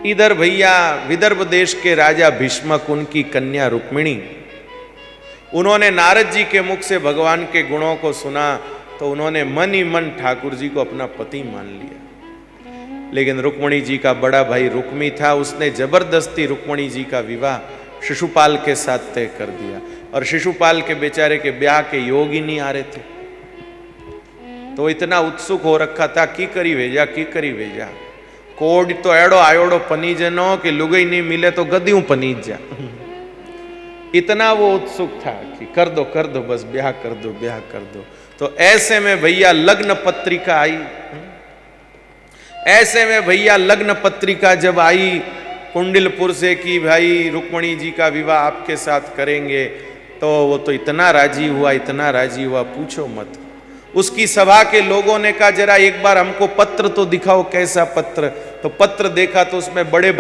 इधर भैया विदर्भ देश के राजा भीष्मक, उनकी कन्या रुक्मिणी, उन्होंने नारद जी के मुख से भगवान के गुणों को सुना तो उन्होंने मन ही मन ठाकुर जी को अपना पति मान लिया। लेकिन रुक्मिणी जी का बड़ा भाई रुक्मी था, उसने जबरदस्ती रुक्मिणी जी का विवाह शिशुपाल के साथ तय कर दिया। और शिशुपाल के बेचारे के ब्याह के योग ही नहीं आ रहे थे, तो इतना उत्सुक हो रखा था की करी भेजा कोड तो एड़ो आयोड़ो पनीजनो कि लुगई नहीं मिले तो गद्यूं पनीज जा। इतना वो उत्सुक था कि कर दो बस ब्याह कर दो। तो ऐसे में भैया लग्न पत्रिका आई। ऐसे में भैया लग्न पत्रिका जब आई कुंडिलपुर से कि भाई रुक्मिणी जी का विवाह आपके साथ करेंगे, तो वो तो इतना राजी हुआ पूछो मत। उसकी सभा के लोगों ने कहा जरा एक बार हमको पत्र तो दिखाओ, कैसा पत्र। तो पत्र देखा तो उसमें बड़े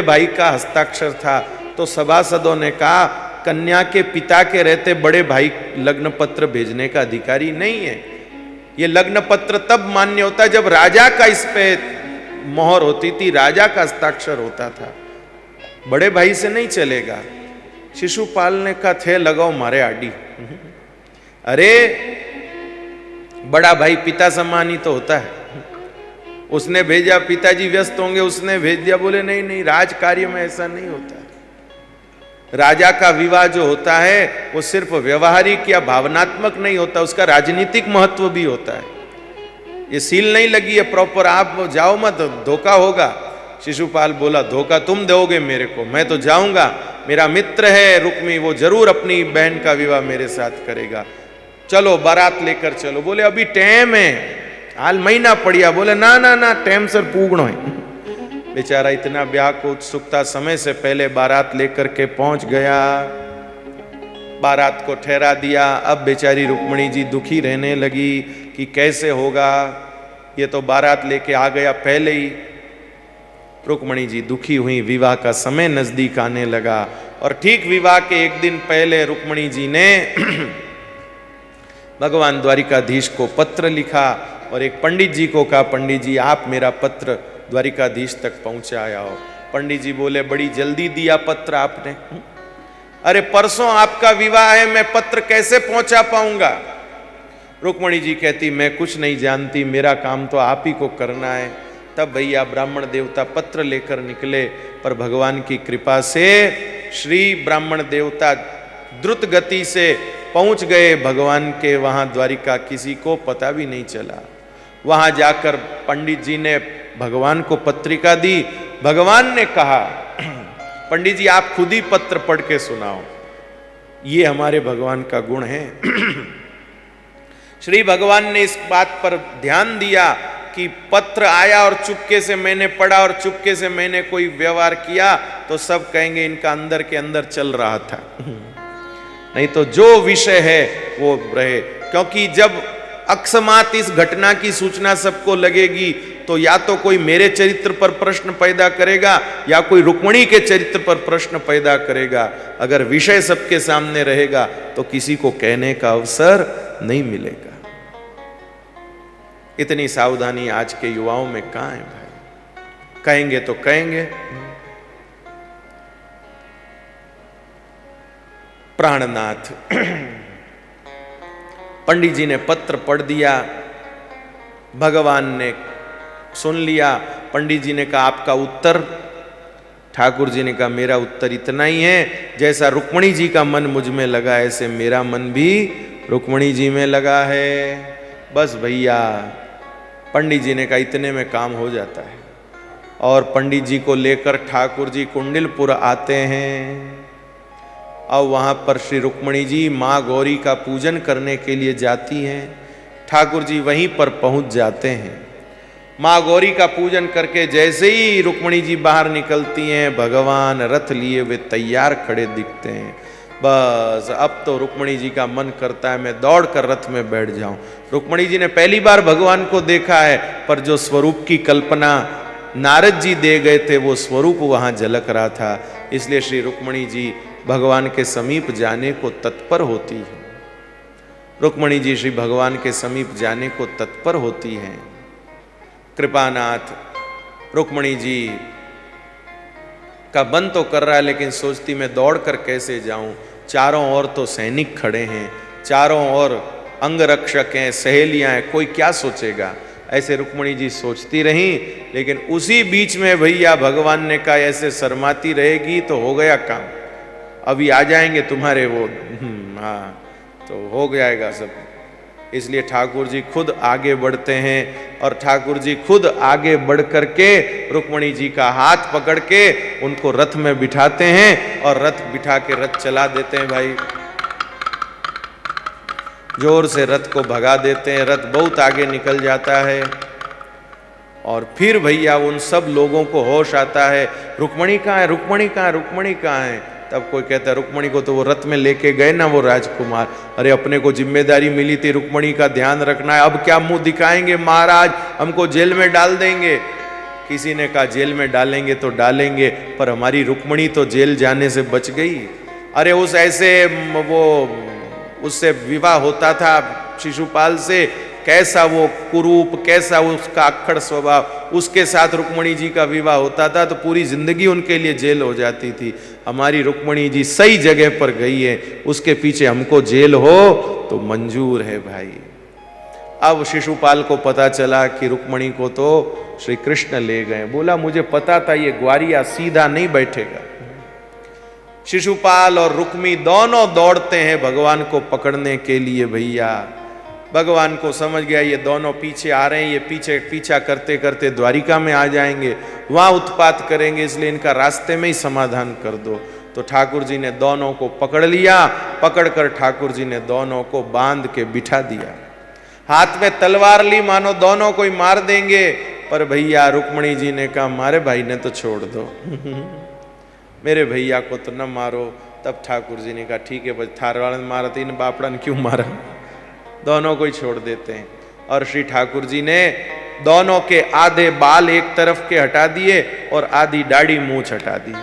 भाई का हस्ताक्षर था। तो सभासदों ने कहा कन्या के पिता के रहते बड़े भाई लग्न पत्र भेजने का अधिकारी नहीं है। ये लग्न पत्र तब मान्य होता जब राजा का इस पे मोहर होती थी, राजा का हस्ताक्षर होता था, बड़े भाई से नहीं चलेगा। शिशुपाल ने कहा थे लगाओ मारे आडी। अरे बड़ा भाई पिता सम्मान ही तो होता है। उसने भेजा, पिताजी व्यस्त होंगे, उसने भेज दिया। बोले नहीं, राज कार्य में ऐसा नहीं होता। राजा का विवाह जो होता है वो सिर्फ व्यवहारिक या भावनात्मक नहीं होता, उसका राजनीतिक महत्व भी होता है। ये सील नहीं लगी है प्रॉपर, आप जाओ मत, धोखा होगा। शिशुपाल बोला धोखा तुम दोगे मेरे को, मैं तो जाऊंगा, मेरा मित्र है रुक्मी, वो जरूर अपनी बहन का विवाह मेरे साथ करेगा, चलो बारात लेकर चलो। बोले अभी टाइम है, हाल महीना पड़िया। बोले ना टाइम सर पूगणो है। बेचारा इतना ब्याह को उत्सुकता समय से पहले बारात लेकर के पहुंच गया, बारात को ठहरा दिया। अब बेचारी रुक्मिणी जी दुखी रहने लगी कि कैसे होगा, ये तो बारात लेके आ गया पहले ही। रुक्मिणी जी दुखी हुई, विवाह का समय नजदीक आने लगा। और ठीक विवाह के एक दिन पहले रुक्मिणी जी ने भगवान द्वारिकाधीश को पत्र लिखा और एक पंडित जी को कहा पंडित जी आप मेरा पत्र द्वारिकाधीश तक पहुंचाया हो। पंडित जी बोले बड़ी जल्दी दिया पत्र आपने। अरे परसों आपका विवाह है, मैं पत्र कैसे पहुंचा पाऊंगा। रुक्मिणी जी कहती मैं कुछ नहीं जानती, मेरा काम तो आप ही को करना है। तब भैया ब्राह्मण देवता पत्र लेकर निकले, पर भगवान की कृपा से श्री ब्राह्मण देवता द्रुत गति से पहुंच गए भगवान के वहां द्वारिका, किसी को पता भी नहीं चला। वहां जाकर पंडित जी ने भगवान को पत्रिका दी। भगवान ने कहा पंडित जी आप खुद ही पत्र पढ़ के सुनाओ, ये हमारे भगवान का गुण है। श्री भगवान ने इस बात पर ध्यान दिया कि पत्र आया और चुपके से मैंने पढ़ा और चुपके से मैंने कोई व्यवहार किया तो सब कहेंगे इनका अंदर के अंदर चल रहा था। नहीं तो जो विषय है वो रहे, क्योंकि जब अकस्मात इस घटना की सूचना सबको लगेगी तो या तो कोई मेरे चरित्र पर प्रश्न पैदा करेगा या कोई रुक्मिणी के चरित्र पर प्रश्न पैदा करेगा। अगर विषय सबके सामने रहेगा तो किसी को कहने का अवसर नहीं मिलेगा। इतनी सावधानी आज के युवाओं में कहां है भाई, कहेंगे तो कहेंगे। प्राणनाथ पंडित जी ने पत्र पढ़ दिया, भगवान ने सुन लिया। पंडित जी ने कहा आपका उत्तर। ठाकुर जी ने कहा मेरा उत्तर इतना ही है, जैसा रुक्मिणी जी का मन मुझ में लगा ऐसे मेरा मन भी रुक्मिणी जी में लगा है। बस भैया पंडित जी ने कहा इतने में काम हो जाता है। और पंडित जी को लेकर ठाकुर जी कुंडिलपुर आते हैं। अब वहाँ पर श्री रुक्मिणी जी माँ गौरी का पूजन करने के लिए जाती हैं। ठाकुर जी वहीं पर पहुँच जाते हैं। माँ गौरी का पूजन करके जैसे ही रुक्मिणी जी बाहर निकलती हैं, भगवान रथ लिए वे तैयार खड़े दिखते हैं। बस अब तो रुक्मिणी जी का मन करता है मैं दौड़ कर रथ में बैठ जाऊं। रुक्मिणी जी ने पहली बार भगवान को देखा है, पर जो स्वरूप की कल्पना नारद जी दे गए थे वो स्वरूप वहाँ झलक रहा था। इसलिए श्री रुक्मिणी जी भगवान के समीप जाने को तत्पर होती है। रुक्मिणी जी श्री भगवान के समीप जाने को तत्पर होती हैं। कृपानाथ रुक्मिणी जी का मन तो कर रहा है, लेकिन सोचती मैं दौड़ कर कैसे जाऊं, चारों ओर तो सैनिक खड़े हैं, चारों ओर अंगरक्षक हैं, सहेलियां हैं, कोई क्या सोचेगा। ऐसे रुक्मणी जी सोचती रहीं, लेकिन उसी बीच में भैया भगवान ने कहा ऐसे शर्माती रहेगी तो हो गया काम, अभी आ जाएंगे तुम्हारे वो, हाँ तो हो जाएगा सब। इसलिए ठाकुर जी खुद आगे बढ़ते हैं और ठाकुर जी खुद आगे बढ़ करके रुक्मणी जी का हाथ पकड़ के उनको रथ में बिठाते हैं और रथ बिठा के रथ चला देते हैं भाई, जोर से रथ को भगा देते हैं, रथ बहुत आगे निकल जाता है। और फिर भैया उन सब लोगों को होश आता है, रुक्मणी कहाँ है, रुक्मणी कहाँ है, रुक्मणी कहाँ है। तब कोई कहता है रुक्मणी को तो वो रथ में लेके गए ना वो राजकुमार, अरे अपने को जिम्मेदारी मिली थी रुक्मणी का ध्यान रखना है, अब क्या मुंह दिखाएंगे महाराज, हमको जेल में डाल देंगे। किसी ने कहा जेल में डालेंगे तो डालेंगे, पर हमारी रुक्मणी तो जेल जाने से बच गई। अरे उस ऐसे वो उससे विवाह होता था शिशुपाल से, कैसा वो कुरूप, कैसा उसका अक्खड़ स्वभाव, उसके साथ रुक्मणी जी का विवाह होता था तो पूरी जिंदगी उनके लिए जेल हो जाती थी। हमारी रुक्मणी जी सही जगह पर गई है, उसके पीछे हमको जेल हो तो मंजूर है भाई। अब शिशुपाल को पता चला कि रुक्मणी को तो श्री कृष्ण ले गए। बोला मुझे पता था ये ग्वारिया सीधा नहीं बैठेगा। शिशुपाल और रुक्मी दोनों दौड़ते हैं भगवान को पकड़ने के लिए। भैया भगवान को समझ गया ये दोनों पीछे आ रहे हैं, ये पीछे पीछा करते करते द्वारिका में आ जाएंगे, वहां उत्पात करेंगे, इसलिए इनका रास्ते में ही समाधान कर दो। तो ठाकुर जी ने दोनों को पकड़ लिया, पकड़कर ठाकुर जी ने दोनों को बांध के बिठा दिया, हाथ में तलवार ली मानो दोनों को ही मार देंगे। पर भैया रुक्मणी जी ने कहा मारे भाई ने तो छोड़ दो मेरे भैया को तो न मारो। तब ठाकुर जी ने कहा ठीक है, थारवाड़ ने मारा तो इन बापड़ा ने क्यों मारा, दोनों को ही छोड़ देते हैं। और श्री ठाकुर जी ने दोनों के आधे बाल एक तरफ के हटा दिए और आधी दाढ़ी मूंछ हटा दी।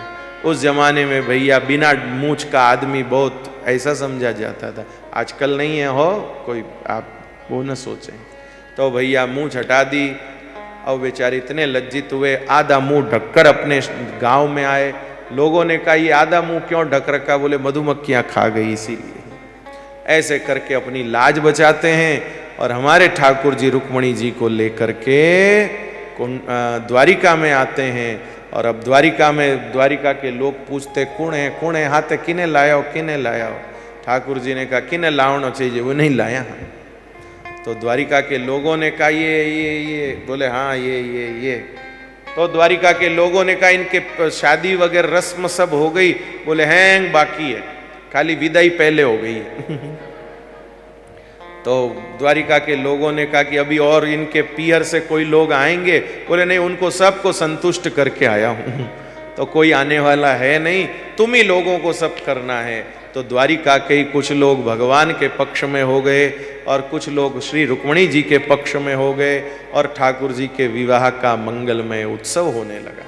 उस जमाने में भैया बिना मूंछ का आदमी बहुत ऐसा समझा जाता था, आजकल नहीं है हो कोई, आप वो न सोचें। तो भैया मूंछ हटा दी। अब बेचारे इतने लज्जित हुए, आधा मुंह ढककर अपने गांव में आए। लोगों ने कहा ये आधा मुंह क्यों ढक रखा, बोले मधुमक्खियां खा गई इसीलिए। ऐसे करके अपनी लाज बचाते हैं और हमारे ठाकुर जी रुक्मणी जी को लेकर के द्वारिका में आते हैं। और अब द्वारिका में द्वारिका के लोग पूछते कौन है हाथे किने लाया हो। ठाकुर जी ने कहा किने लावना चाहिए, वो नहीं लाया। तो द्वारिका के लोगों ने कहा ये बोले हाँ ये। तो द्वारिका के लोगों ने कहा इनके शादी वगैरह रस्म सब हो गई, बोले हैं बाकी है, खाली विदाई पहले हो गई तो द्वारिका के लोगों ने कहा कि अभी और इनके पीहर से कोई लोग आएंगे, बोले नहीं उनको सबको संतुष्ट करके आया हूं तो कोई आने वाला है नहीं, तुम ही लोगों को सब करना है। तो द्वारिका के ही कुछ लोग भगवान के पक्ष में हो गए और कुछ लोग श्री रुक्मणी जी के पक्ष में हो गए और ठाकुर जी के विवाह का मंगलमय उत्सव होने लगा।